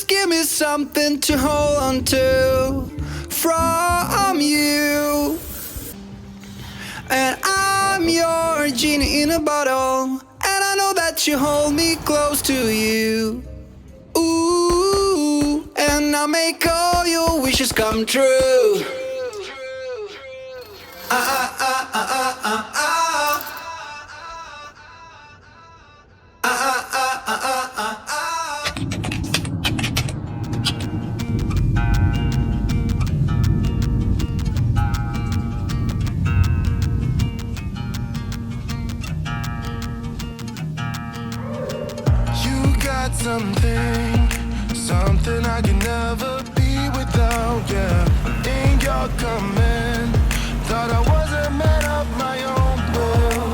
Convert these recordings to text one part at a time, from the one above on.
give me something to hold on to from you. And I'm your genie in a bottle, and I know that you hold me close to you. Ooh, and I'll make all your wishes come true. Ah, ah, ah, ah, ah, ah. Something I can never be without, yeah. In your command, thought I wasn't man of my own will.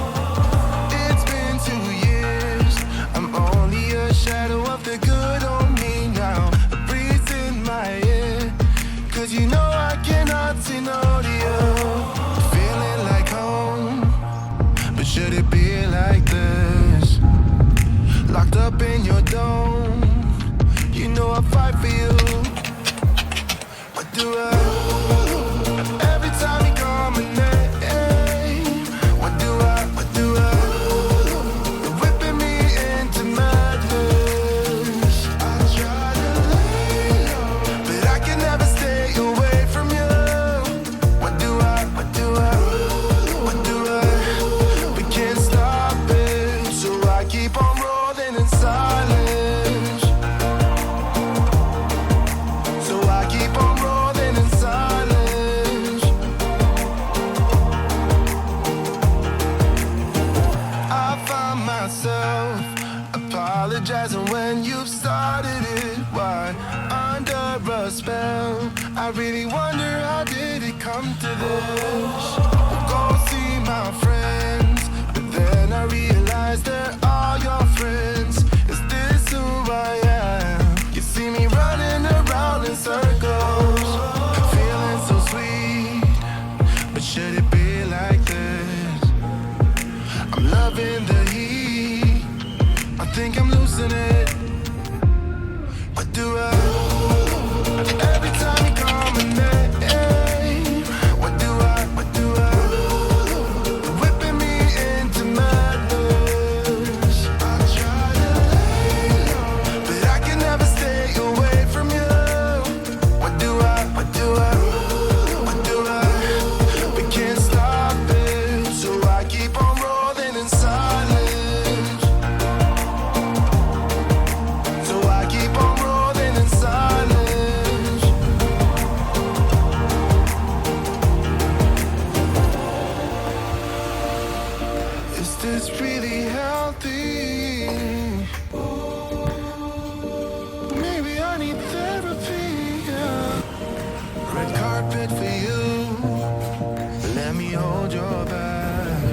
It's been 2 years, I'm only a shadow of the good on me now. A breeze in my ear, cause you know I cannot say no to you. Feeling like home, but should it be like this? Locked up in your dome, you know I fight for you. What do I? Every time you call my name, what do I? What do I? You're whipping me into madness. I try to lay low, but I can never stay away from you. What do I? What do I? What do I? We can't stop it, so I keep on rolling in silence. So I keep on rolling in silence. I find myself apologizing when you've started it. Why? Under a spell, I really wonder how did it come to this? Go see my friends, but then I realize they're all your friends. Is this who I am? You see me running around in circles, feeling so sweet, but should it be like this? I'm loving the heat, I think I'm losing it. What do I? Every time you call my name, what do I? What do I? You're whipping me into madness. I try to lay low, but I can never stay away from you. What do I? What do I? What do I? We can't stop it, so I keep on rolling in silence. So I keep on rolling in silence. Is this really healthy? Maybe I need therapy, yeah. Red carpet for you, let me hold your back.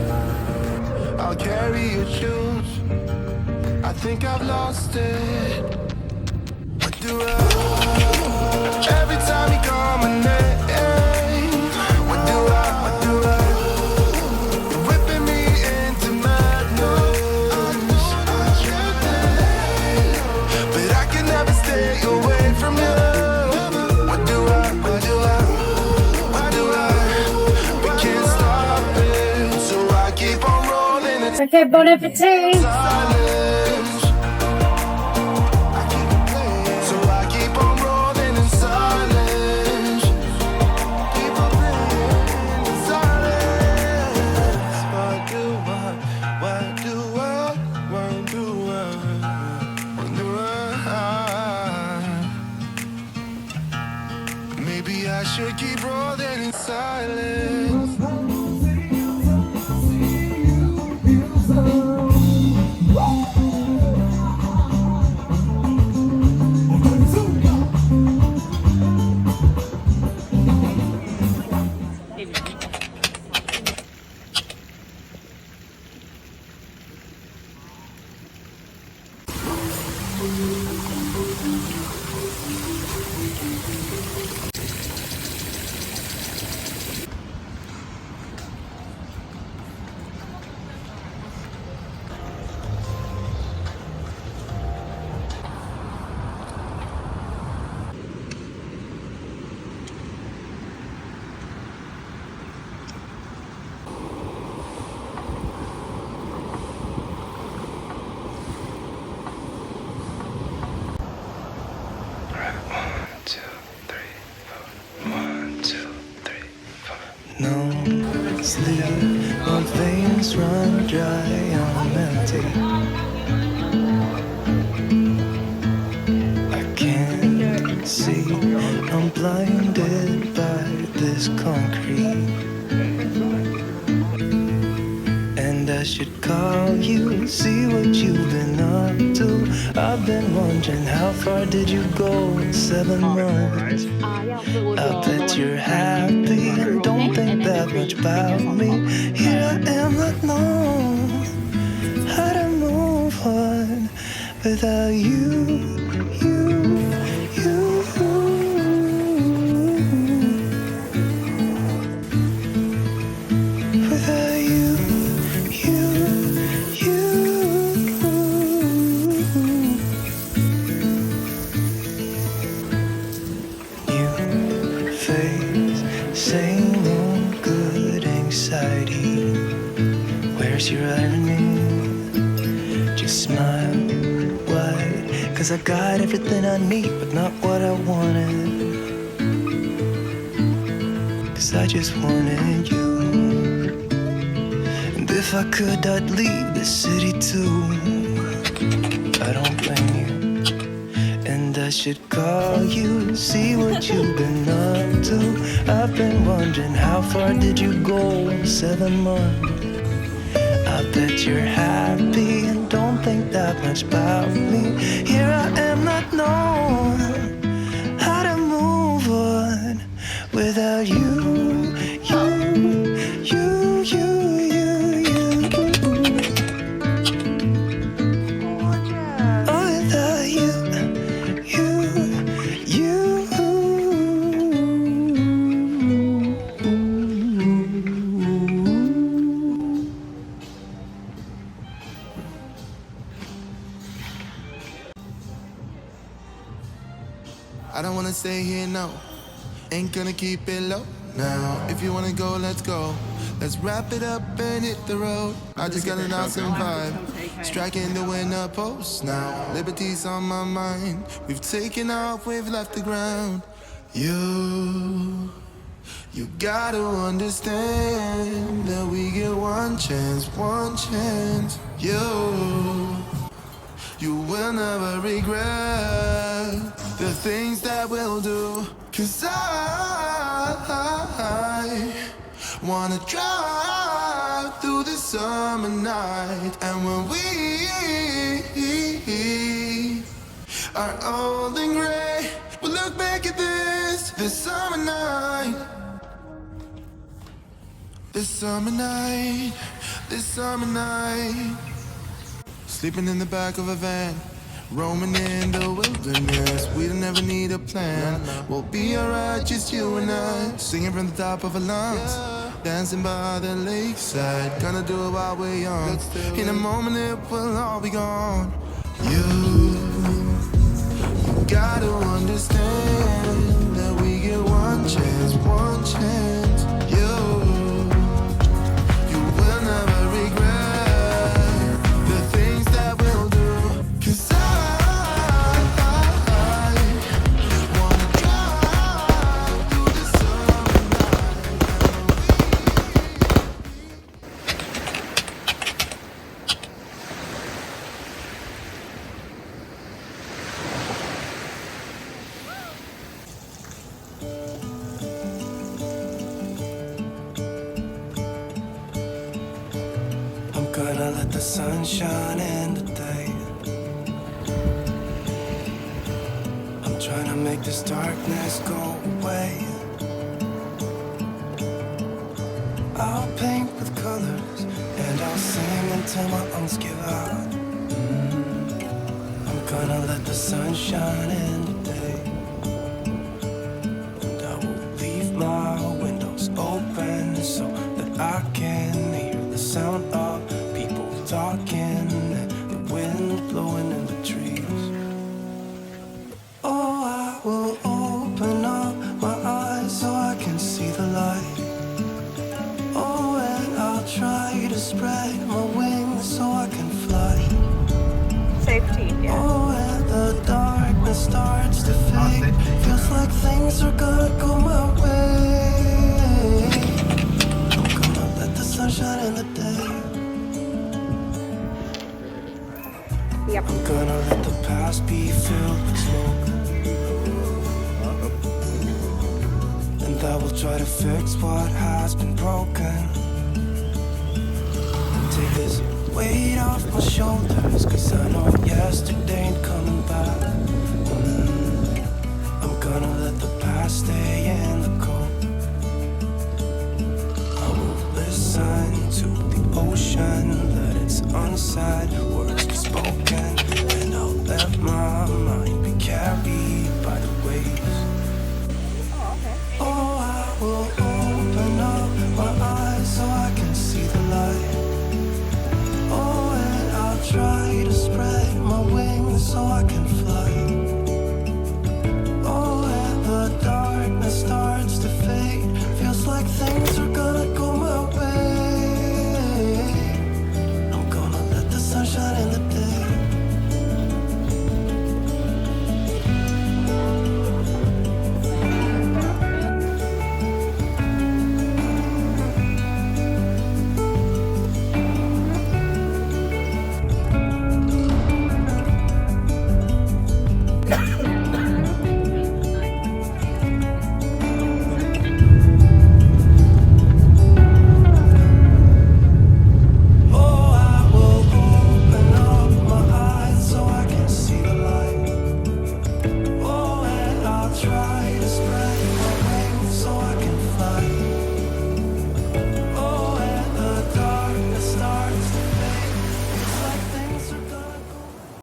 I'll carry your shoes, I think I've lost it. What do I? Every time you call my name, what do I? What do I? You're whipping me into madness. I try to lay low, but I can never stay away from you. What do I? What do I? What do I? We can't stop it, so I keep on rolling in Okay, bon appetit. silence. So I keep on rolling in silence. Keep on rolling in silence. What do I? What do I? What do I? What do I? Maybe I should keep rolling in silence. sleep, my veins run dry, I'm empty. I can't see, I'm blinded by this concrete. And I should call you, see what you've been up to. I've been wondering, how far did you go in 7 months? I bet you're happy and don't think that much about me. Here I am, not knowing how to move on without you, you, you. Without you, you, you. New face, same old good anxiety. Where's your irony? Just smile wide, 'cause I got everything I need, but not what I wanted. 'Cause I just wanted you. And if I could, I'd leave the city too. I don't blame you. And I should call you, see what you've been up to. I've been wondering, how far did you go in 7 months? I bet you're happy and don't think that much about me. Here I am, not knowing how to move on without you, you, you, you, you, you. Oh, without you, you, you. I don't wanna stay here, no. Ain't gonna keep it low. Now, if you wanna go, let's go. Let's wrap it up and hit the road. I just got an awesome vibe. Striking the winner post now. Liberty's on my mind. We've taken off, we've left the ground. You gotta understand that we get one chance, one chance. You will never regret the things that we'll do. 'Cause I wanna drive through the summer night. And when we are old and gray, we'll look back at this summer night. This summer night, this summer night. Sleeping in the back of a van, roaming in the wilderness. We'll never need a plan. We'll be alright, just you and I. Singing from the top of our lungs, dancing by the lakeside. Gonna do it while we're young. In a moment it will all be gone. You gotta understand that we get one chance, one chance. You will never regret the things that we'll do. 'Cause I wanna drive through the summer gonna let the sun shine in today. I'm trying to make this darkness go away. I'll paint with colors and I'll sing until my lungs give out. I'm gonna let the sun shine in today. And I will leave my windows open so that I can hear the sound of people talking and the wind blowing in the trees. Oh, I will open up my eyes so I can see the light. Oh, and I'll try to spread my wings so I can fly. Safety, yeah. Oh, and the darkness starts to fade. Feels like things are gonna go my way. I'm gonna let ocean in the day. Yep. I'm gonna let the past be filled with smoke, and I will try to fix what has been broken. Take this weight off my shoulders, 'cause I know yesterday ain't coming back. I'm gonna let the past stay in the cold. I will listen to the ocean, let its unsaid words be spoken, and I'll let my mind be carried by the waves. Oh, I will open up my eyes so I can see the light. Oh, and I'll try to spread my wings so I can fly.